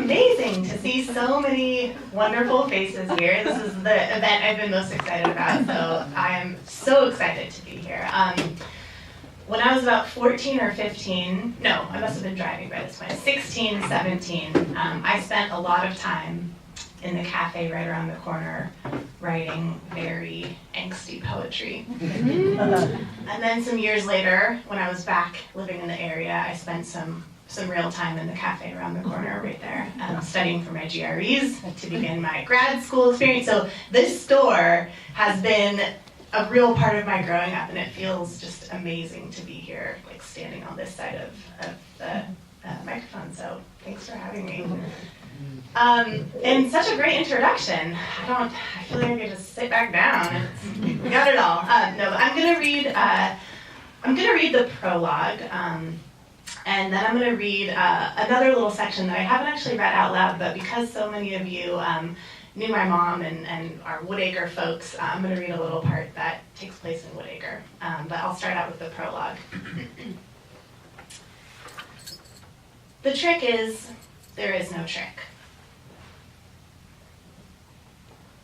amazing to see so many wonderful faces here. This is the event I've been most excited about, so I am so excited to be here. When I was about 14 or 15, no, I must have been driving by this point, 16, 17, I spent a lot of time in the cafe right around the corner writing very angsty poetry. And then some years later, when I was back living in the area, I spent some real time in the cafe around the corner right there, studying for my GREs to begin my grad school experience. So this store has been a real part of my growing up, and it feels just amazing to be here, like standing on this side of the microphone. So thanks for having me. And such a great introduction. I feel like I could just sit back down and got it all. No, but I'm gonna read the prologue. And then I'm going to read another little section that I haven't actually read out loud, but because so many of you knew my mom and are Woodacre folks, I'm going to read a little part that takes place in Woodacre. But I'll start out with the prologue. The trick is, there is no trick.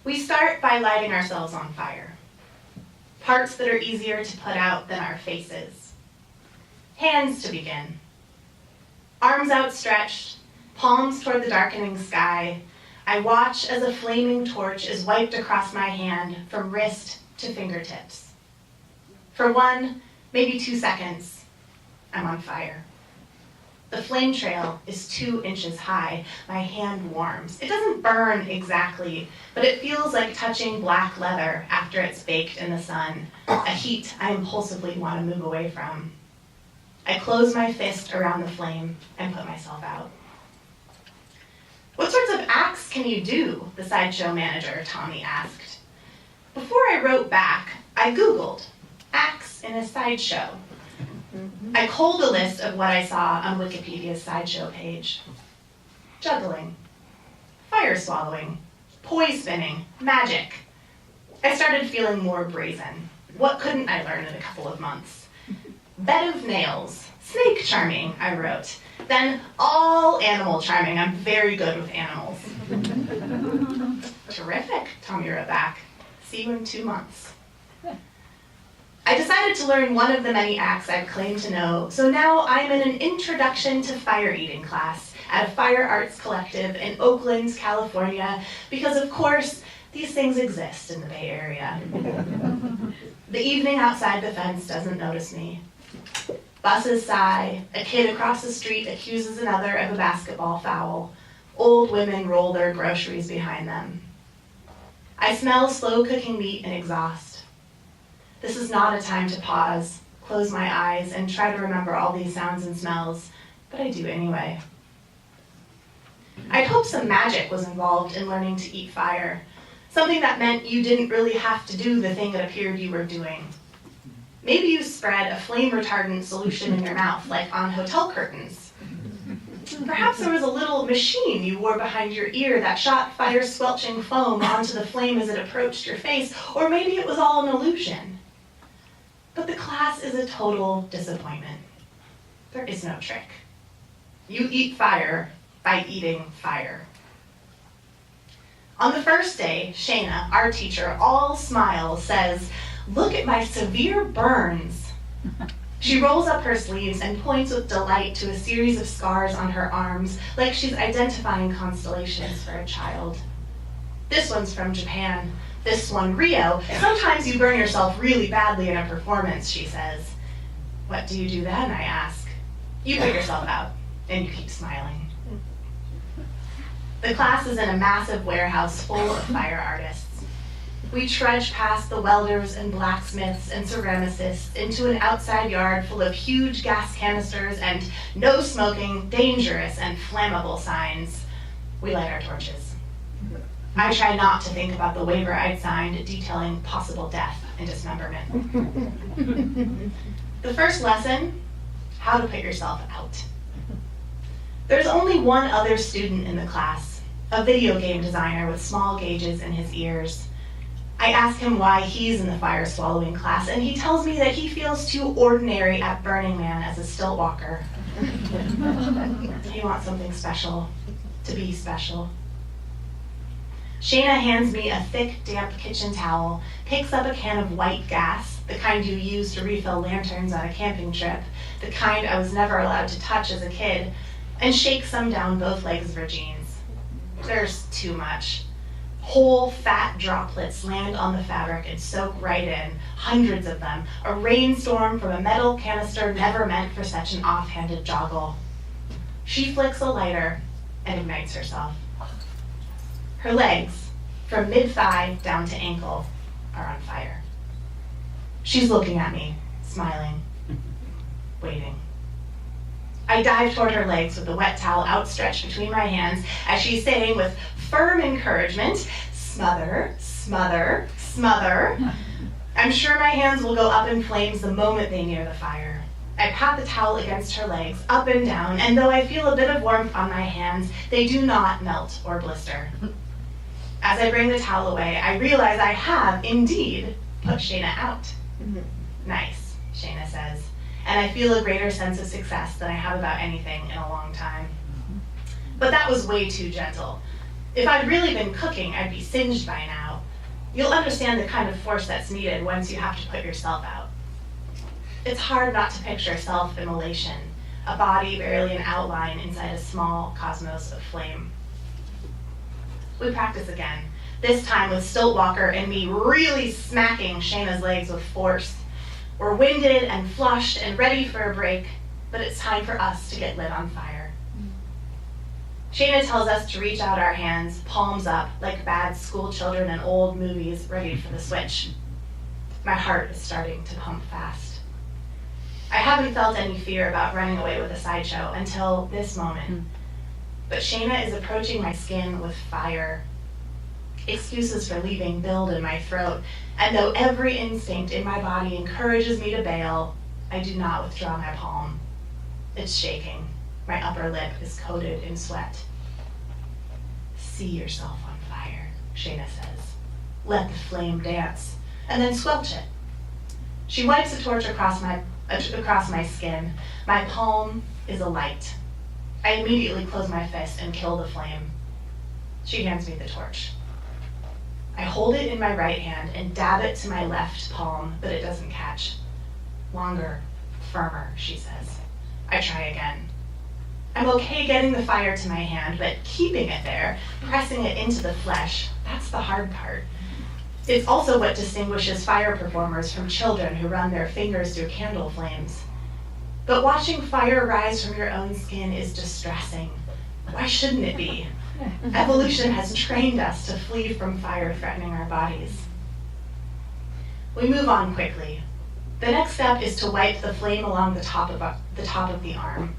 We start by lighting ourselves on fire. Parts that are easier to put out than our faces. Hands to begin. Arms outstretched, palms toward the darkening sky, I watch as a flaming torch is wiped across my hand from wrist to fingertips. For 1, maybe 2 seconds, I'm on fire. The flame trail is 2 inches high. My hand warms. It doesn't burn exactly, but it feels like touching black leather after it's baked in the sun, a heat I impulsively want to move away from. I close my fist around the flame and put myself out. What sorts of acts can you do? The sideshow manager, Tommy, asked. Before I wrote back, I Googled acts in a sideshow. I culled a list of what I saw on Wikipedia's sideshow page. Juggling, fire swallowing, poi spinning, magic. I started feeling more brazen. What couldn't I learn in a couple of months? Bed of nails, snake charming, I wrote. Then all animal charming. I'm very good with animals. Terrific, Tommy wrote back. See you in 2 months. I decided to learn one of the many acts I'd claimed to know, so now I'm in an introduction to fire eating class at a fire arts collective in Oakland, California, because of course, these things exist in the Bay Area. The evening outside the fence doesn't notice me. Buses sigh, a kid across the street accuses another of a basketball foul. Old women roll their groceries behind them. I smell slow cooking meat and exhaust. This is not a time to pause, close my eyes, and try to remember all these sounds and smells, but I do anyway. I'd hoped some magic was involved in learning to eat fire, something that meant you didn't really have to do the thing it appeared you were doing. Maybe you spread a flame retardant solution in your mouth, like on hotel curtains. Perhaps there was a little machine you wore behind your ear that shot fire-squelching foam onto the flame as it approached your face, or maybe it was all an illusion. But the class is a total disappointment. There is no trick. You eat fire by eating fire. On the first day, Shayna, our teacher, all smiles, says, "Look at my severe burns." She rolls up her sleeves and points with delight to a series of scars on her arms, like she's identifying constellations for a child. This one's from Japan. This one, Rio. Sometimes you burn yourself really badly in a performance, she says. What do you do then, I ask. You put yourself out, and you keep smiling. The class is in a massive warehouse full of fire artists. We trudge past the welders and blacksmiths and ceramicists into an outside yard full of huge gas canisters and no smoking, dangerous, and flammable signs. We light our torches. I try not to think about the waiver I'd signed detailing possible death and dismemberment. The first lesson, how to put yourself out. There's only one other student in the class, a video game designer with small gauges in his ears. I ask him why he's in the fire swallowing class, and he tells me that he feels too ordinary at Burning Man as a stilt walker. He wants something special, to be special. Shayna hands me a thick, damp kitchen towel, picks up a can of white gas, the kind you use to refill lanterns on a camping trip, the kind I was never allowed to touch as a kid, and shakes some down both legs of her jeans. There's too much. Whole fat droplets land on the fabric and soak right in, hundreds of them, a rainstorm from a metal canister never meant for such an offhanded joggle. She flicks a lighter and ignites herself. Her legs, from mid-thigh down to ankle, are on fire. She's looking at me, smiling, waiting. I dive toward her legs with the wet towel outstretched between my hands as she's saying with firm encouragement, "Smother, smother, smother." I'm sure my hands will go up in flames the moment they near the fire. I pat the towel against her legs, up and down, and though I feel a bit of warmth on my hands, they do not melt or blister. As I bring the towel away, I realize I have, indeed, put Shayna out. Nice, Shayna says, and I feel a greater sense of success than I have about anything in a long time. But that was way too gentle. If I'd really been cooking, I'd be singed by now. You'll understand the kind of force that's needed once you have to put yourself out. It's hard not to picture self-immolation, a body barely an outline inside a small cosmos of flame. We practice again, this time with Stiltwalker and me really smacking Shayna's legs with force. We're winded and flushed and ready for a break, but it's time for us to get lit on fire. Shayna tells us to reach out our hands, palms up, like bad school children in old movies ready for the switch. My heart is starting to pump fast. I haven't felt any fear about running away with a sideshow until this moment. But Shayna is approaching my skin with fire. Excuses for leaving build in my throat, and though every instinct in my body encourages me to bail, I do not withdraw my palm. It's shaking. My upper lip is coated in sweat. See yourself on fire, Shayna says. Let the flame dance, and then squelch it. She wipes a torch across my skin. My palm is alight. I immediately close my fist and kill the flame. She hands me the torch. I hold it in my right hand and dab it to my left palm, but it doesn't catch. Longer, firmer, she says. I try again. I'm okay getting the fire to my hand, but keeping it there, pressing it into the flesh, that's the hard part. It's also what distinguishes fire performers from children who run their fingers through candle flames. But watching fire rise from your own skin is distressing. Why shouldn't it be? Evolution has trained us to flee from fire threatening our bodies. We move on quickly. The next step is to wipe the flame along the top of the arm.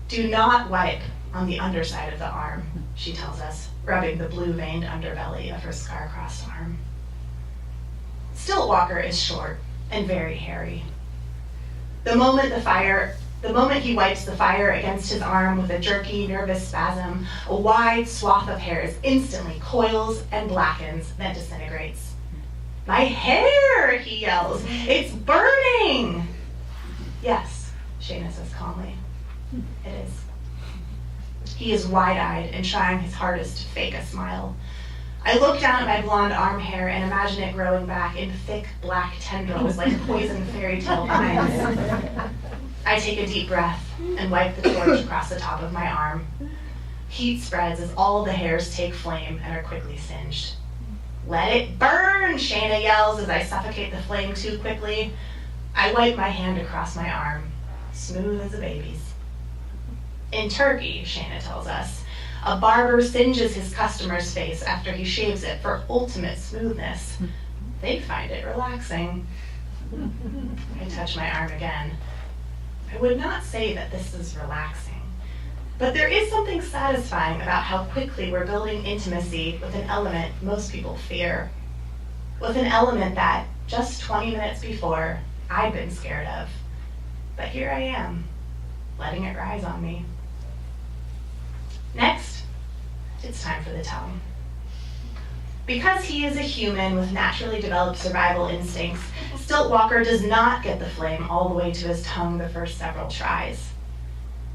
Do not wipe on the underside of the arm, she tells us, rubbing the blue-veined underbelly of her scar-crossed arm. Stiltwalker is short and very hairy. The moment he wipes the fire against his arm with a jerky, nervous spasm, a wide swath of hairs instantly coils and blackens, then disintegrates. My hair, he yells, it's burning! Yes, Shayna says calmly. It is. He is wide-eyed and trying his hardest to fake a smile. I look down at my blonde arm hair and imagine it growing back in thick black tendrils like poisoned fairy tale vines. I take a deep breath and wipe the torch across the top of my arm. Heat spreads as all the hairs take flame and are quickly singed. Let it burn, Shayna yells as I suffocate the flame too quickly. I wipe my hand across my arm, smooth as a baby's. In Turkey, Shayna tells us, a barber singes his customer's face after he shaves it for ultimate smoothness. They find it relaxing. I touch my arm again. I would not say that this is relaxing, but there is something satisfying about how quickly we're building intimacy with an element most people fear, with an element that, just 20 minutes before, I'd been scared of. But here I am, letting it rise on me. Next, it's time for the tongue. Because he is a human with naturally developed survival instincts, Stiltwalker does not get the flame all the way to his tongue the first several tries.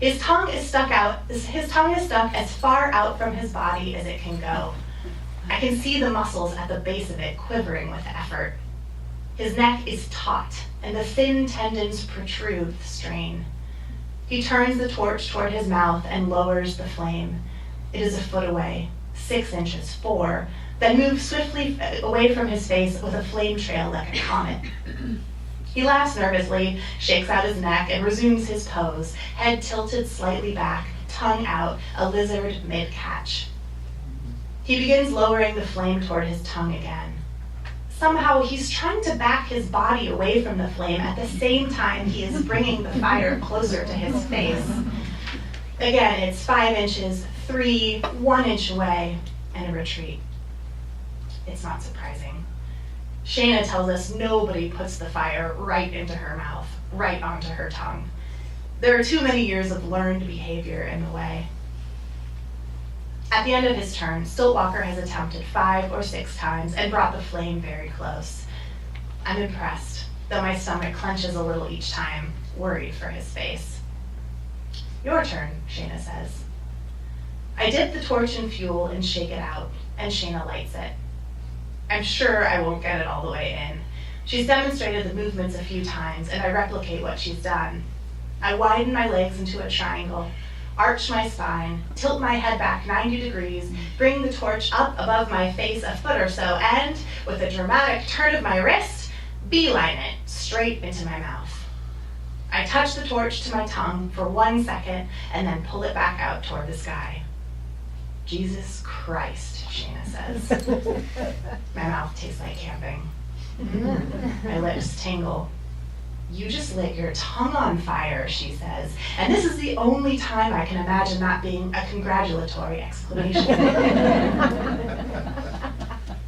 His tongue is stuck as far out from his body as it can go. I can see the muscles at the base of it quivering with effort. His neck is taut, and the thin tendons protrude with strain. He turns the torch toward his mouth and lowers the flame. It is a foot away, 6 inches, 4, then moves swiftly away from his face with a flame trail like a comet. He laughs nervously, shakes out his neck, and resumes his pose, head tilted slightly back, tongue out, a lizard mid-catch. He begins lowering the flame toward his tongue again. Somehow he's trying to back his body away from the flame at the same time he is bringing the fire closer to his face. Again, it's 5 inches, 3, 1 inch away, and a retreat. It's not surprising. Shayna tells us nobody puts the fire right into her mouth, right onto her tongue. There are too many years of learned behavior in the way. At the end of his turn, Stilltwalker has attempted 5 or 6 times and brought the flame very close. I'm impressed, though my stomach clenches a little each time, worried for his face. Your turn, Shayna says. I dip the torch in fuel and shake it out, and Shayna lights it. I'm sure I won't get it all the way in. She's demonstrated the movements a few times, and I replicate what she's done. I widen my legs into a triangle, arch my spine, tilt my head back 90 degrees, bring the torch up above my face a foot or so, and, with a dramatic turn of my wrist, beeline it straight into my mouth. I touch the torch to my tongue for 1 second, and then pull it back out toward the sky. Jesus Christ, Shayna says. My mouth tastes like camping. My lips tingle. You just lit your tongue on fire, she says, and this is the only time I can imagine that being a congratulatory exclamation.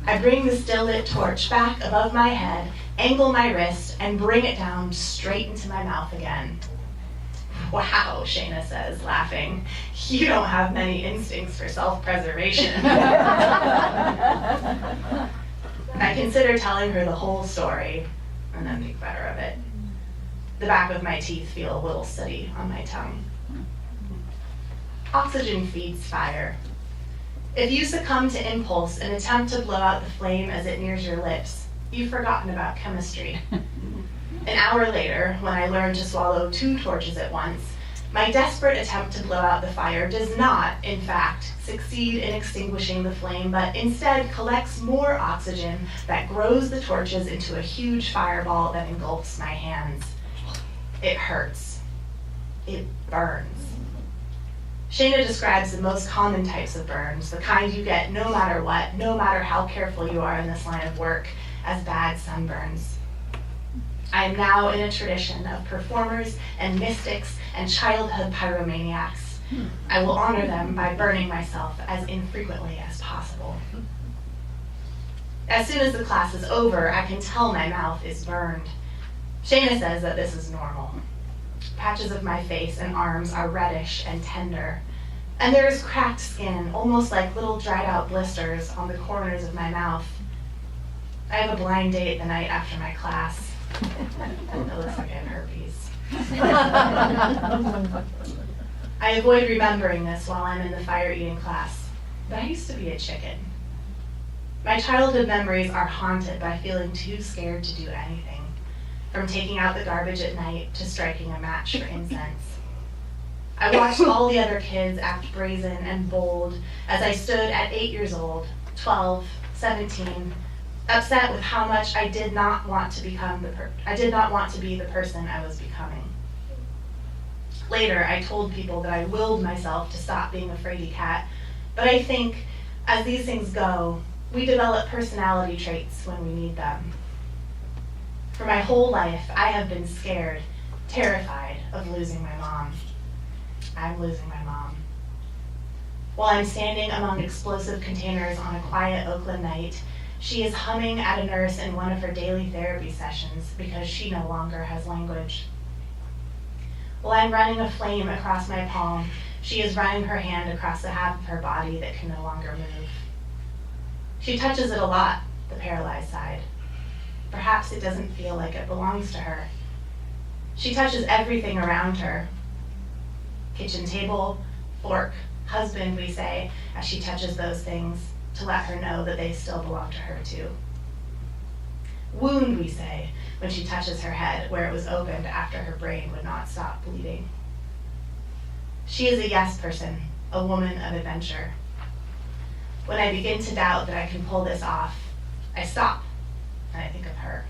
I bring the still lit torch back above my head, angle my wrist, and bring it down straight into my mouth again. Wow, Shayna says, laughing. You don't have many instincts for self-preservation. I consider telling her the whole story, and then think better of it. The back of my teeth feel a little sooty on my tongue. Oxygen feeds fire. If you succumb to impulse and attempt to blow out the flame as it nears your lips, you've forgotten about chemistry. An hour later, when I learned to swallow 2 torches at once, my desperate attempt to blow out the fire does not, in fact, succeed in extinguishing the flame, but instead collects more oxygen that grows the torches into a huge fireball that engulfs my hands. It hurts. It burns. Shayna describes the most common types of burns, the kind you get no matter what, no matter how careful you are in this line of work, as bad sunburns. I am now in a tradition of performers and mystics and childhood pyromaniacs. I will honor them by burning myself as infrequently as possible. As soon as the class is over, I can tell my mouth is burned. Shayna says that this is normal. Patches of my face and arms are reddish and tender, and there is cracked skin, almost like little dried out blisters on the corners of my mouth. I have a blind date the night after my class. It looks like I have herpes. I avoid remembering this while I'm in the fire eating class, but I used to be a chicken. My childhood memories are haunted by feeling too scared to do anything, from taking out the garbage at night to striking a match for incense. I watched all the other kids act brazen and bold as I stood at 8 years old, 12, 17, upset with how much I did not want to be the person I was becoming. Later, I told people that I willed myself to stop being a fraidy cat, but I think, as these things go, we develop personality traits when we need them. For my whole life, I have been scared, terrified of losing my mom. I'm losing my mom. While I'm standing among explosive containers on a quiet Oakland night, she is humming at a nurse in one of her daily therapy sessions because she no longer has language. While I'm running a flame across my palm, she is running her hand across the half of her body that can no longer move. She touches it a lot, the paralyzed side. Perhaps it doesn't feel like it belongs to her. She touches everything around her. Kitchen table, fork, husband, we say, as she touches those things to let her know that they still belong to her too. Wound, we say, when she touches her head where it was opened after her brain would not stop bleeding. She is a yes person, a woman of adventure. When I begin to doubt that I can pull this off, I stop and I think of her.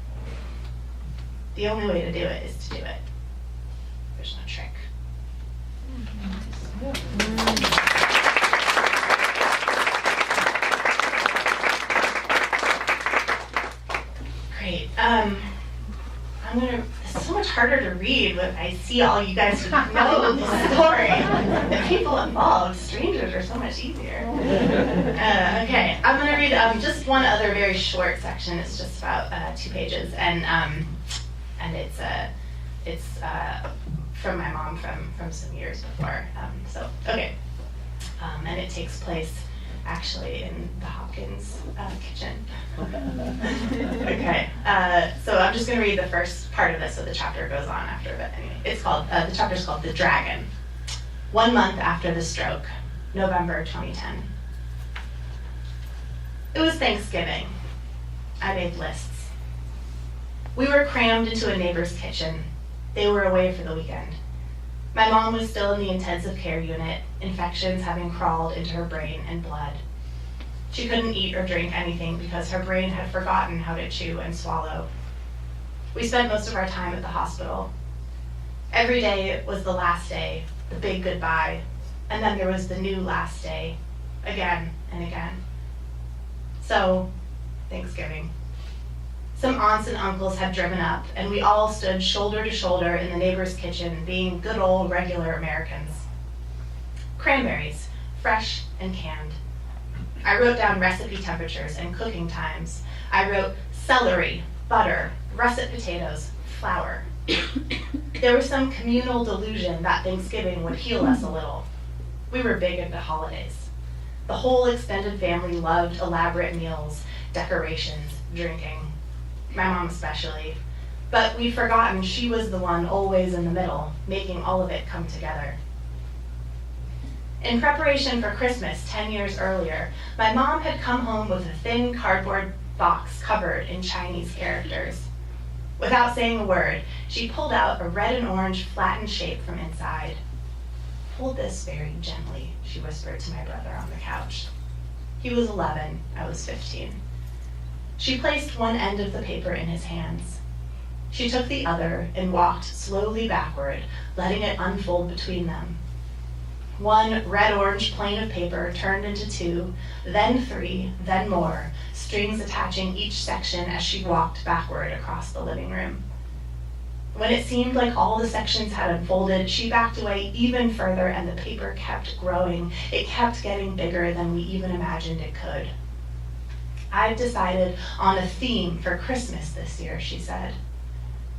The only way to do it is to do it. There's no trick. Great. It's so much harder to read when I see all you guys who know the story. The people involved, strangers, are so much easier. Okay, I'm going to read just one other very short section. It's just about 2 pages, and it's from my mom from some years before. Okay, and it takes place actually in the Hopkins kitchen. Okay, so I'm just going to read the first part of this, so the chapter goes on after. But anyway, it's called the chapter's called "The Dragon." 1 month after the stroke, November 2010. It was Thanksgiving. I made lists. We were crammed into a neighbor's kitchen. They were away for the weekend. My mom was still in the intensive care unit, infections having crawled into her brain and blood. She couldn't eat or drink anything because her brain had forgotten how to chew and swallow. We spent most of our time at the hospital. Every day was the last day, the big goodbye, and then there was the new last day, again and again. So, Thanksgiving. Some aunts and uncles had driven up, and we all stood shoulder to shoulder in the neighbor's kitchen, being good old regular Americans. Cranberries, fresh and canned. I wrote down recipe temperatures and cooking times. I wrote celery, butter, russet potatoes, flour. There was some communal delusion that Thanksgiving would heal us a little. We were big into holidays. The whole extended family loved elaborate meals, decorations, drinking. My mom especially. But we'd forgotten she was the one always in the middle, making all of it come together. In preparation for Christmas 10 years earlier, my mom had come home with a thin cardboard box covered in Chinese characters. Without saying a word, she pulled out a red and orange flattened shape from inside. "Hold this very gently," she whispered to my brother on the couch. He was 11, I was 15. She placed one end of the paper in his hands. She took the other and walked slowly backward, letting it unfold between them. One red-orange plane of paper turned into 2, then 3, then more, strings attaching each section as she walked backward across the living room. When it seemed like all the sections had unfolded, she backed away even further and the paper kept growing. It kept getting bigger than we even imagined it could. "I've decided on a theme for Christmas this year," she said.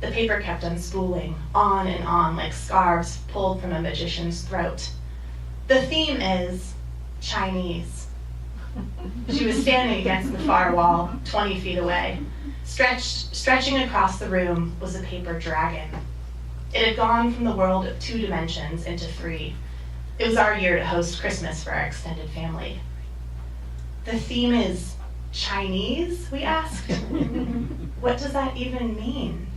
The paper kept unspooling, on and on, like scarves pulled from a magician's throat. "The theme is Chinese." She was standing against the far wall, 20 feet away. Stretching across the room was a paper dragon. It had gone from the world of 2 dimensions into 3. It was our year to host Christmas for our extended family. "The theme is Chinese?" we asked. "What does that even mean?"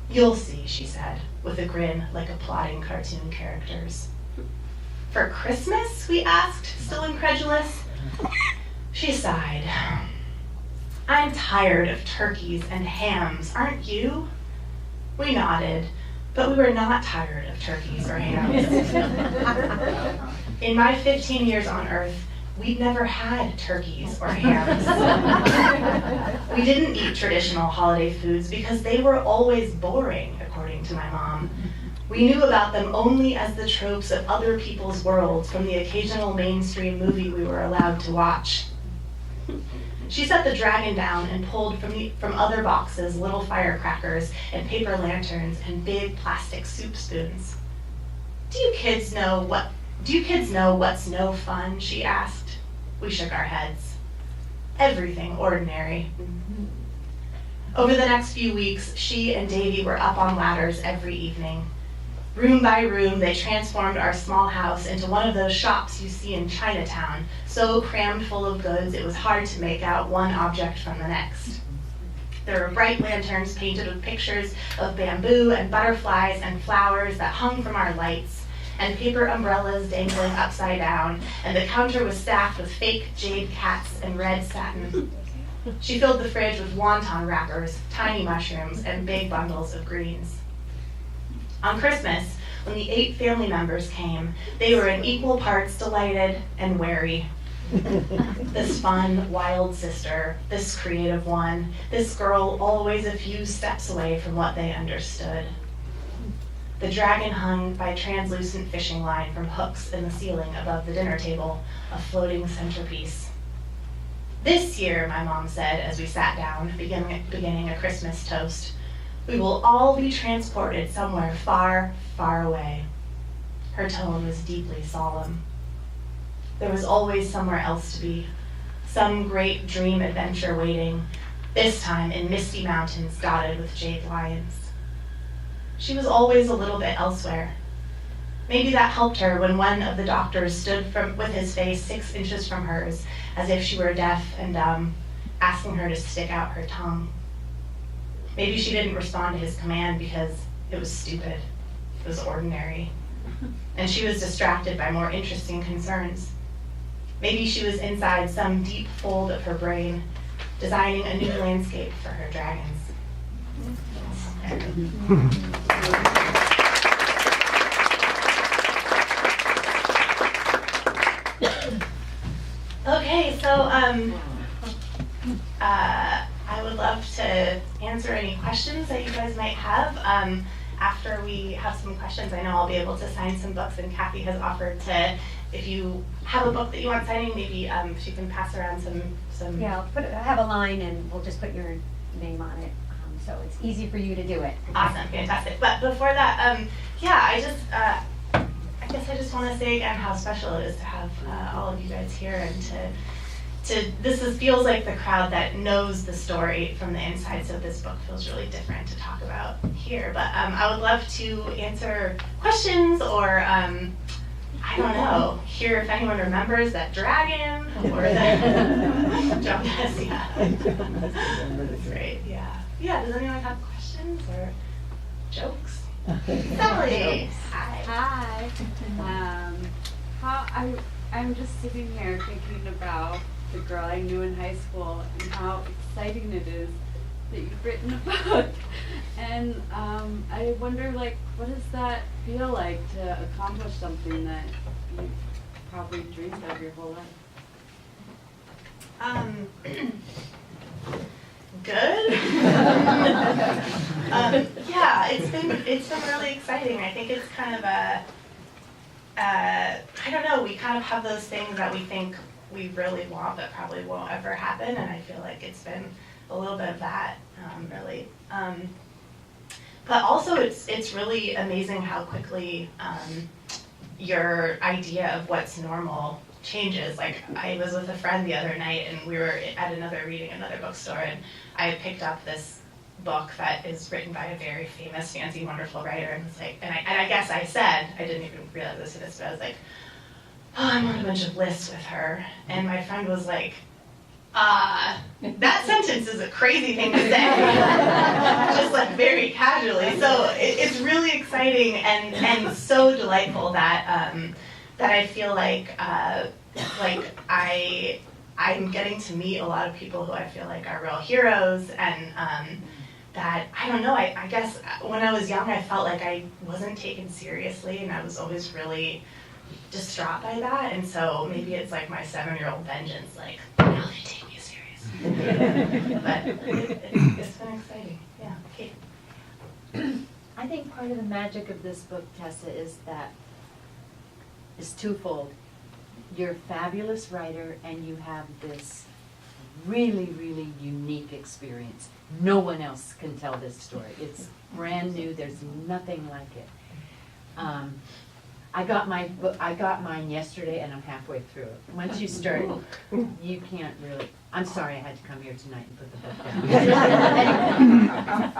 "You'll see," she said, with a grin like applauding cartoon characters. "For Christmas?" we asked, still incredulous. She sighed. "I'm tired of turkeys and hams, aren't you?" We nodded, but we were not tired of turkeys or hams. In my 15 years on Earth, we'd never had turkeys or hams. We didn't eat traditional holiday foods because they were always boring, according to my mom. We knew about them only as the tropes of other people's worlds from the occasional mainstream movie we were allowed to watch. She set the dragon down and pulled from other boxes little firecrackers and paper lanterns and big plastic soup spoons. Do you kids know what's no fun?" she asked. We shook our heads. Everything ordinary. Over the next few weeks, she and Davy were up on ladders every evening. Room by room, they transformed our small house into one of those shops you see in Chinatown, so crammed full of goods it was hard to make out one object from the next. There were bright lanterns painted with pictures of bamboo and butterflies and flowers that hung from our lights, and paper umbrellas dangling upside down, and the counter was stacked with fake jade cats and red satin. She filled the fridge with wonton wrappers, tiny mushrooms, and big bundles of greens. On Christmas, when the 8 family members came, they were in equal parts delighted and wary. This fun, wild sister, this creative one, this girl always a few steps away from what they understood. The dragon hung by translucent fishing line from hooks in the ceiling above the dinner table, a floating centerpiece. This year, my mom said as we sat down, beginning a Christmas toast, we will all be transported somewhere far, far away. Her tone was deeply solemn. There was always somewhere else to be, some great dream adventure waiting, this time in misty mountains dotted with jade lions. She was always a little bit elsewhere. Maybe that helped her when one of the doctors stood with his face 6 inches from hers, as if she were deaf and dumb, asking her to stick out her tongue. Maybe she didn't respond to his command because it was stupid, it was ordinary, and she was distracted by more interesting concerns. Maybe she was inside some deep fold of her brain, designing a new landscape for her dragons. Okay, so I would love to answer any questions that you guys might have. After we have some questions, I know I'll be able to sign some books, and Kathy has offered to, if you have a book that you want signing, maybe she can pass around some. Yeah, I have a line and we'll just put your name on it, so it's easy for you to do it. Awesome, fantastic. But before that, yeah, I guess I just want to say again how special it is to have all of you guys here, and feels like the crowd that knows the story from the inside, so this book feels really different to talk about here. But I would love to answer questions, or I don't know, hear if anyone remembers that dragon, or that John has, yeah. That's great, yeah. Yeah, does anyone have questions or jokes? Sally! Hi. I'm just sitting here thinking about the girl I knew in high school and how exciting it is that you've written a book. And I wonder, like, what does that feel like to accomplish something that you've probably dreamed of your whole life? Good. Yeah, it's been really exciting. I think it's kind of I don't know, we kind of have those things that we think we really want that probably won't ever happen, and I feel like it's been a little bit of that, really. But also it's really amazing how quickly your idea of what's normal changes. Like, I was with a friend the other night, and we were at another bookstore, and I picked up this book that is written by a very famous, fancy, wonderful writer, and was like, and I guess I said, I didn't even realize this, but I was like, oh, I'm on a bunch of lists with her, and my friend was like, that sentence is a crazy thing to say, just like very casually. So it's really exciting and so delightful that that I feel like I'm getting to meet a lot of people who I feel like are real heroes, and that, I don't know, I guess when I was young I felt like I wasn't taken seriously, and I was always really distraught by that, and so maybe it's like my 7-year-old vengeance, like, now they take me serious. But it's been exciting, yeah. Kate? I think part of the magic of this book, Tessa, is twofold. You're a fabulous writer, and you have this really, really unique experience. No one else can tell this story. It's brand new. There's nothing like it. I got mine yesterday, and I'm halfway through it. Once you start, you can't really. I'm sorry I had to come here tonight and put the book down.